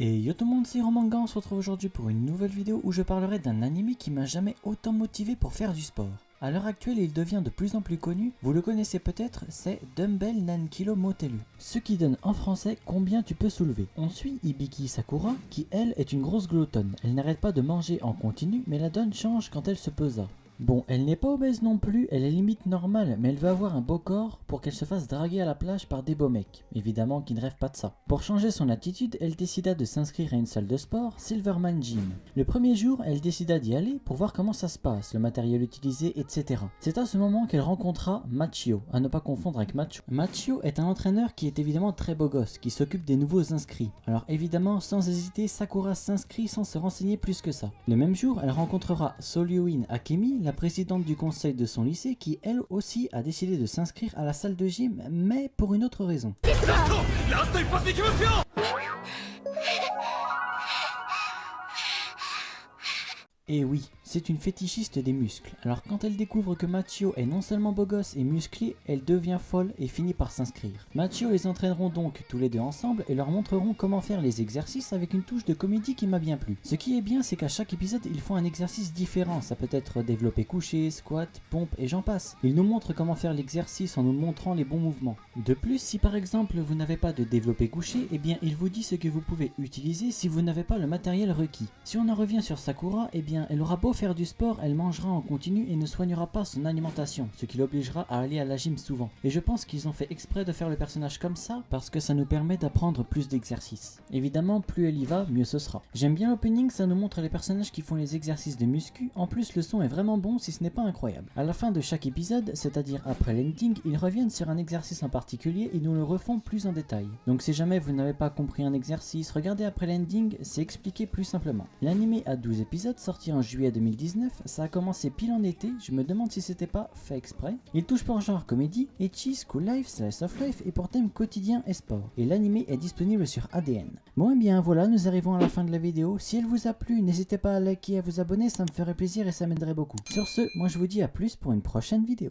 Et yo tout le monde, c'est Romanga, on se retrouve aujourd'hui pour une nouvelle vidéo où je parlerai d'un anime qui m'a jamais autant motivé pour faire du sport. A l'heure actuelle, il devient de plus en plus connu, vous le connaissez peut-être, c'est Dumbbell Nankilo Motelu. Ce qui donne en français combien tu peux soulever. On suit Hibiki Sakura qui elle est une grosse gloutonne, elle n'arrête pas de manger en continu mais la donne change quand elle se pesa. Bon, elle n'est pas obèse non plus, elle est limite normale, mais elle veut avoir un beau corps pour qu'elle se fasse draguer à la plage par des beaux mecs, évidemment qui ne rêvent pas de ça. Pour changer son attitude, elle décida de s'inscrire à une salle de sport, Silverman Gym. Le premier jour, elle décida d'y aller pour voir comment ça se passe, le matériel utilisé, etc. C'est à ce moment qu'elle rencontra Machio, à ne pas confondre avec Macho. Machio est un entraîneur qui est évidemment très beau gosse, qui s'occupe des nouveaux inscrits. Alors évidemment, sans hésiter, Sakura s'inscrit sans se renseigner plus que ça. Le même jour, elle rencontrera Soryuin Akemi, la présidente du conseil de son lycée qui elle aussi a décidé de s'inscrire à la salle de gym mais pour une autre raison. Et oui, c'est une fétichiste des muscles. Alors quand elle découvre que Machio est non seulement beau gosse et musclé, elle devient folle et finit par s'inscrire. Machio les entraîneront donc tous les deux ensemble et leur montreront comment faire les exercices avec une touche de comédie qui m'a bien plu. Ce qui est bien, c'est qu'à chaque épisode, ils font un exercice différent. Ça peut être développé couché, squat, pompe et j'en passe. Ils nous montrent comment faire l'exercice en nous montrant les bons mouvements. De plus, si par exemple vous n'avez pas de développé couché, eh bien il vous dit ce que vous pouvez utiliser si vous n'avez pas le matériel requis. Si on en revient sur Sakura, eh bien elle aura beau faire du sport, elle mangera en continu et ne soignera pas son alimentation, ce qui l'obligera à aller à la gym souvent. Et je pense qu'ils ont fait exprès de faire le personnage comme ça, parce que ça nous permet d'apprendre plus d'exercices. Évidemment, plus elle y va, mieux ce sera. J'aime bien l'opening, ça nous montre les personnages qui font les exercices de muscu, en plus le son est vraiment bon si ce n'est pas incroyable. À la fin de chaque épisode, c'est-à-dire après l'ending, ils reviennent sur un exercice en particulier et nous le refont plus en détail. Donc si jamais vous n'avez pas compris un exercice, regardez après l'ending, c'est expliqué plus simplement. L'anime a 12 épisodes, sorti en juillet 2019, ça a commencé pile en été, je me demande si c'était pas fait exprès. Il touche pour genre comédie, ecchi, school life, slice of life et pour thème quotidien et sport. Et l'anime est disponible sur ADN. Bon et bien voilà, nous arrivons à la fin de la vidéo. Si elle vous a plu, n'hésitez pas à liker et à vous abonner, ça me ferait plaisir et ça m'aiderait beaucoup. Sur ce, moi je vous dis à plus pour une prochaine vidéo.